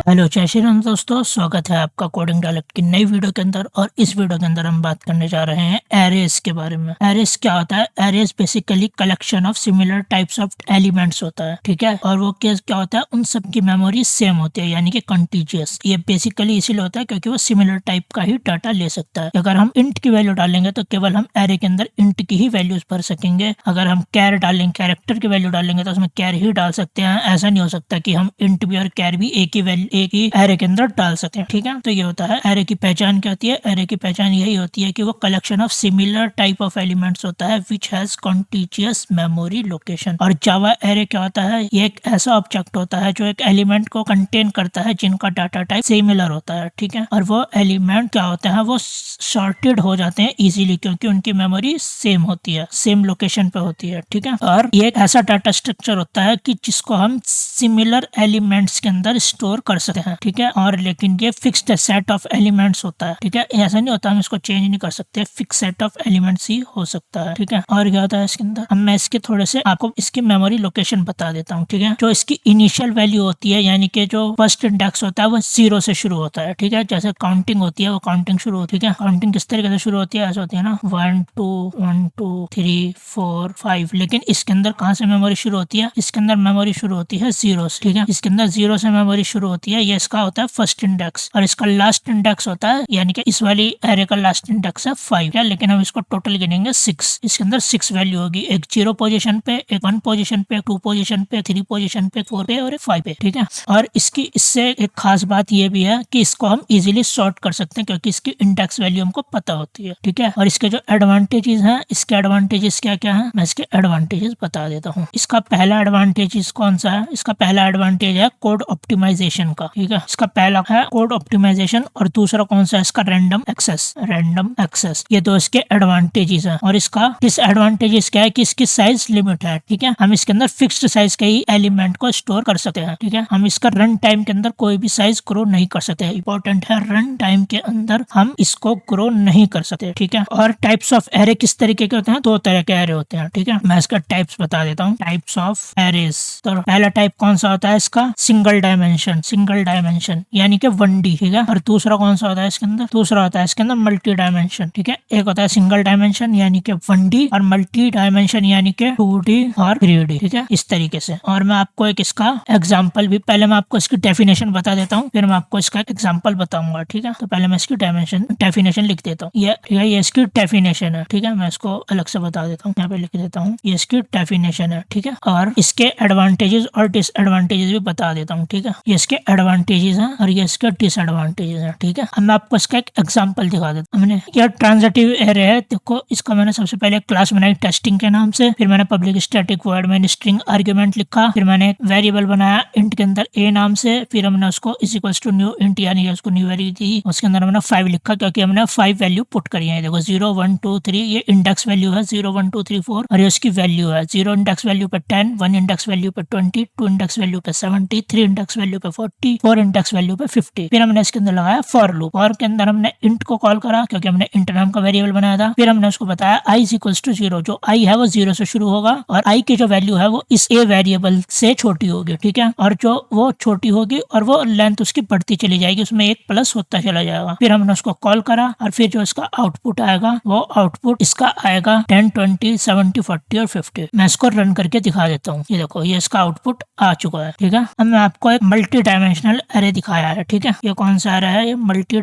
Hello जय श्री राम दोस्तों, स्वागत है आपका कोडिंग डायलेक्ट की नई वीडियो के अंदर। और इस वीडियो के अंदर हम बात करने जा रहे हैं एरेज के बारे में। एरेज क्या होता है? Arrays basically collection of similar types of elements होता है, ठीक है। और वो क्या होता है, उन सब की मेमोरी सेम होती है, यानी कि कंटीजियस। ये बेसिकली इसीलिए होता है क्योंकि वो सिमिलर टाइप का ही डाटा ले सकता है। अगर हम इंट की वैल्यू डालेंगे तो केवल हम एरे के अंदर इंट की ही वैल्यूज भर सकेंगे। अगर हम कैर डालेंगे, कैरेक्टर की वैल्यू डालेंगे तो उसमें कैर ही डाल सकते हैं। ऐसा नहीं हो सकता कि हम इंट भी और कैर भी एक ही एरे के अंदर डाल सकते हैं, ठीक है। तो ये होता है एरे की पहचान। क्या होती है एरे की पहचान? यही होती है कि वो collection of similar type of elements होता है which has contiguous memory location. और जावा एरे क्या होता है? ये एक ऐसा ऑब्जेक्ट होता है जो एक एलिमेंट को कंटेन करता है जिनका डाटा टाइप सिमिलर होता है, ठीक है। और वो एलिमेंट क्या होते हैं, वो सॉर्टेड हो जाते हैं इजीली क्योंकि उनकी मेमोरी सेम होती है, सेम लोकेशन पे होती है, ठीक है। और ये एक ऐसा डाटा स्ट्रक्चर होता है कि जिसको हम सिमिलर एलिमेंट्स के अंदर स्टोर कर सकते हैं, ठीक है। और लेकिन ये फिक्स्ड सेट ऑफ एलिमेंट्स होता है, ठीक है। ऐसा नहीं होता हम इसको चेंज नहीं कर सकते, फिक्स सेट ऑफ एलिमेंट्स ही हो सकता है, ठीक है। और क्या होता है इसके अंदर, अब मैं इसके थोड़े से आपको इसकी मेमोरी लोकेशन बता देता हूँ, ठीक है। जो इसकी इनिशियल वैल्यू होती है, यानी कि जो फर्स्ट इंडेक्स होता है वो 0 से शुरू होता है, ठीक है। जैसे काउंटिंग होती है वो काउंटिंग शुरू होती है, ठीक है। काउंटिंग किस तरीके से शुरू होती है? ऐसे होती है ना, 1 2 3 4 5। लेकिन इसके अंदर कहाँ से मेमोरी शुरू होती है? इसके अंदर मेमोरी शुरू होती है 0 से, ठीक है। इसके अंदर 0 से मेमोरी शुरू होती है। ये इसका होता है फर्स्ट इंडेक्स और इसका लास्ट इंडेक्स होता है, यानी कि इस वाली एरे का लास्ट इंडेक्स है 5, क्या। लेकिन हम इसको टोटल गिनेंगे 6। इसके अंदर 6 वैल्यू होगी, एक 0 पोजीशन पे, एक 1 पोजीशन पे, 2 पोजीशन पे, 3 पोजीशन पे, 4 पे और एक 5 पे, ठीक है। और इसकी इससे एक खास बात ये भी है कि इसको हम इजीली सॉर्ट कर सकते हैं क्योंकि इसकी इंडेक्स वैल्यू हमको पता होती है, ठीक है। और इसके जो एडवांटेजेस हैं, इसके एडवांटेजेस क्या क्या है, मैं इसके एडवांटेजेस बता देता हूँ। इसका पहला एडवांटेज कौन सा है? इसका पहला एडवांटेज है कोड ऑप्टिमाइजेशन का, ठीक है। इसका पहला है कोड ऑप्टिमाइजेशन और दूसरा कौन सा है इसका? Random access, random access. ये दो इसके एडवांटेजेस हैं। और इसका डिसएडवांटेजेस क्या है कि इसकी साइज लिमिट है, ठीक है। हम इसके अंदर फिक्स्ड साइज के ही एलिमेंट को स्टोर कर सकते हैं, ठीक है। हम इसका रन टाइम के अंदर कोई भी साइज ग्रो नहीं कर सकते। इंपॉर्टेंट है, रन टाइम के अंदर हम इसको ग्रो नहीं कर सकते, ठीक है। और टाइप्स ऑफ एरे किस तरीके के होते हैं? 2 तरह के एरे होते हैं, ठीक है। मैं इसका टाइप्स बता देता हूँ, टाइप्स ऑफ एरेज। तो पहला टाइप कौन सा होता है इसका? सिंगल डायमेंशन, सिंगल डायमेंशन यानी कि 1D, ठीक है। और दूसरा कौन सा होता है इसके अंदर? दूसरा होता है इसके अंदर मल्टी डायमेंशन, ठीक है। एक होता है सिंगल डायमेंशन यानी कि 1D और मल्टी डायमेंशन यानी कि 2D और 3D, ठीक है, इस तरीके से। और मैं आपको एक इसका एग्जाम्पल भी, पहले मैं आपको इसकी डेफिनेशन बता देता हूँ, फिर मैं आपको इसका एग्जाम्पल बताऊंगा, ठीक है। तो पहले मैं इसकी डेफिनेशन लिख देता हूँ। ये ठीक है, ये इसकी डेफिनेशन है, ठीक है। मैं इसको अलग से बता देता हूँ, यहाँ पे लिख देता हूँ, ये इसकी डेफिनेशन है, ठीक है। और इसके एडवांटेजेस और डिसएडवांटेजेस भी बता देता हूँ, ठीक है। ये इसके एडवांटेजेस हैं और ये इसके डिसएडवांटेजेस हैं, ठीक है। अब मैं आपको इसका एक एग्जांपल दिखा देता हूँ। मैंने यह ट्रांजिटिव एरे है, देखो इसका मैंने सबसे पहले क्लास बनाई टेस्टिंग के नाम से, फिर मैंने पब्लिक स्टैटिक वॉइड में स्ट्रिंग आर्गुमेंट लिखा, फिर मैंने एक वेरिएबल बनाया इंट के अंदर a नाम से, फिर हमने उसको is equals to new int यानी उसको न्यू वैल्यू दी, उसके अंदर हमने 5 लिखा क्योंकि हमने 5 वैल्यू पुट करी है। देखो 0 1 2 3 ये इंडेक्स वैल्यू है, 0 1 2 3 4 और ये उसकी वैल्यू है। 0 इंडेक्स वैल्यू पे 10, 1 इंडेक्स वैल्यू पे 20, 2 इंडेक्स वैल्यू पे 70, 3 इंडेक्स वैल्यू पे 40, 4 इंडेक्स वैल्यू पे 50। फिर हमने इसके अंदर लगाया फॉर लूप, और के अंदर हमने इंट को कॉल करा क्योंकि हमने इंट नाम का वेरिएबल बनाया था। फिर हमने उसको बताया i इज इक्वल्स टू 0, जो i है वो 0 से शुरू होगा और i की जो वैल्यू है वो इस a वेरिएबल से छोटी होगी, ठीक है। और जो वो छोटी होगी और वो लेंथ उसकी बढ़ती चली जाएगी, उसमें एक प्लस होता चला जाएगा। फिर हमने उसको कॉल करा और फिर जो इसका आउटपुट आएगा वो आउटपुट इसका आएगा 10 20 70 40 और 50। मैं इसको रन करके दिखा देता हूँ। ये देखो ये इसका आउटपुट आ चुका है, ठीक है। अब मैं आपको एक मल्टी डायमेंशनल एरे दिखाया है, ठीक है। ये कौन सा एरे है? ये मल्टी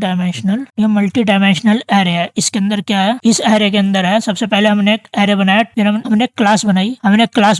डायमेंशनल एरे है। इसके अंदर क्या है? इस एरे के अंदर है, सबसे पहले हमने एक एरे बनाया, फिर हमने क्लास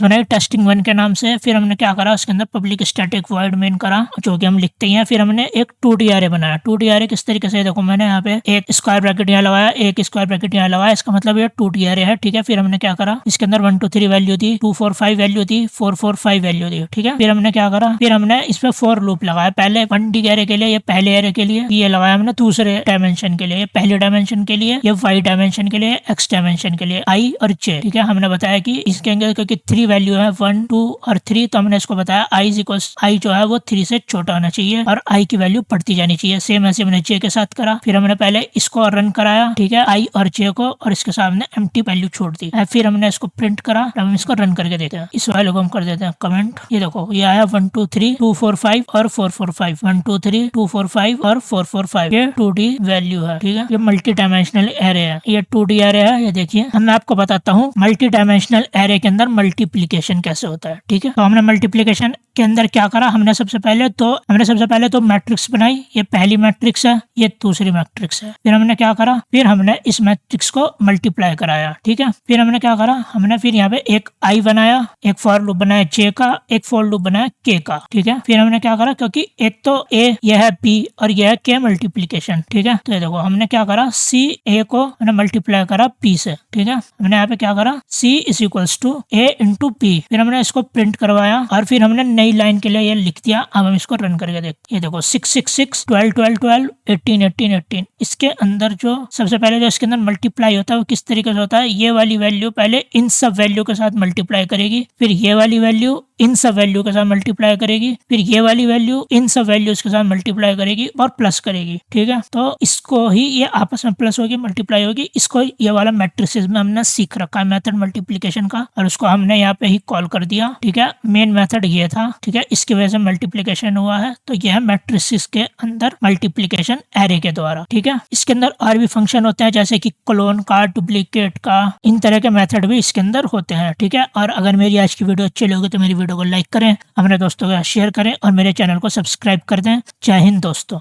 बनाई टेस्टिंग 1 के नाम से। फिर हमने क्या करा, उसके अंदर पब्लिक स्टैटिक वॉइड मेन करा जो कि हम लिखते हैं। फिर हमने एक 2D एरे बनाया। 2D एरे किस तरीके से? देखो मैंने यहाँ पे एक स्क्वायर ब्रैकेट यहाँ लगाया, एक स्क्वायर ब्रैकेट यहाँ लगाया, इसका मतलब ये 2D एरे है, ठीक है। फिर हमने क्या करा, इसके अंदर 1 2 3 वैल्यू दी, 2 4 5 वैल्यू दी, 4 4 5 वैल्यू दी, ठीक है। फिर हमने क्या करा, फिर हमने इस पे फॉर लूप लगाया, पहले 1D एरे के लिए, ये पहले एरे के लिए, ये लगाया हमने दूसरे डायमेंशन के लिए, ये पहले डायमेंशन के लिए, ये y डायमेंशन के लिए, x डायमेंशन के लिए, i और j, ठीक है। हमने बताया कि इसके अंदर क्योंकि 3 वैल्यू है 1 2 और 3, तो हमने इसको बताया i जो है वो 3 से छोटा होना चाहिए और i की वैल्यू बढ़ती जानी चाहिए। सेम ऐसे हमने j के साथ करा। फिर हमने पहले इसको रन कराया, ठीक है, i और j को, और इसके सामने एम्प्टी वैल्यू छोड़ दी। फिर हमने इसको प्रिंट करा, हम इसको रन करके देते हैं। इस वैल्यू को हम कर देते हैं कमेंट। ये देखो ये आया 1 2 3 2 4 5 और 4 445, 1 2 3 2 4 5 और 4 4 5 ये 2D वैल्यू है। ठीक है, ये मल्टी डायमेंशनल एरे है, ये 2D एरे है। ये देखिए, मैं आपको बताता हूँ मल्टी डायमेंशनल एरे के अंदर मल्टीप्लीकेशन कैसे होता है। ठीक है, तो हमने मल्टीप्लीकेशन के अंदर क्या करा, हमने सबसे पहले तो मैट्रिक्स बनाई। ये पहली मैट्रिक्स है, ये दूसरी मैट्रिक्स है। फिर हमने क्या करा, फिर हमने इस मैट्रिक्स को मल्टीप्लाई कराया। ठीक है, फिर हमने क्या करा, हमने फिर यहाँ पे एक आई बनाया, एक फॉर लूप बनाया जे का, एक फॉर लूप बनाया के का। ठीक है, फिर हमने क्या करा, क्योंकि एक तो ए यह है बी और यह है के मल्टीप्लीकेशन। ठीक है, तो ये देखो हमने क्या करा, सी ए को हमने मल्टीप्लाई करा पी से। ठीक है, हमने यहाँ पे क्या करा, C is equals to A into P. फिर हमने इसको प्रिंट करवाया और फिर हमने नई लाइन के लिए ये लिख दिया। अब हम इसको रन करके देखते, ये देखो 6 6 6 12 12 12 18 18 18। इसके अंदर जो सबसे पहले जो इसके अंदर मल्टीप्लाई होता है वो किस तरीके से होता है, ये वाली वैल्यू पहले इन सब वैल्यू के साथ मल्टीप्लाई करेगी, फिर ये वाली वैल्यू इन सब वैल्यू के साथ मल्टीप्लाई करेगी, फिर ये वाली वैल्यू इन सब वैल्यूज के साथ मल्टीप्लाई करेगी और प्लस करेगी। ठीक है, तो इसको ही ये आपस में प्लस होगी, मल्टीप्लाई होगी। इसको ये वाला मैट्रिसेस में हमने सीख रखा है मेथड मल्टीप्लिकेशन का, और उसको हमने यहाँ पे ही कॉल कर दिया। ठीक है, मेन मेथड ये था। ठीक है, इसकी वजह से मल्टीप्लिकेशन हुआ है। तो यह है मैट्रिसेस के अंदर मल्टीप्लिकेशन एरे के द्वारा। ठीक है, इसके अंदर और भी फंक्शन होते हैं, जैसे कि क्लोन का, डुप्लीकेट का, इन तरह के मेथड भी इसके अंदर होते हैं। ठीक है, और अगर मेरी आज की वीडियो अच्छी लगी तो मेरी वीडियो को लाइक करें, अपने दोस्तों के साथ शेयर करें और मेरे चैनल को सब्सक्राइब कर दें। जय हिंद दोस्तों।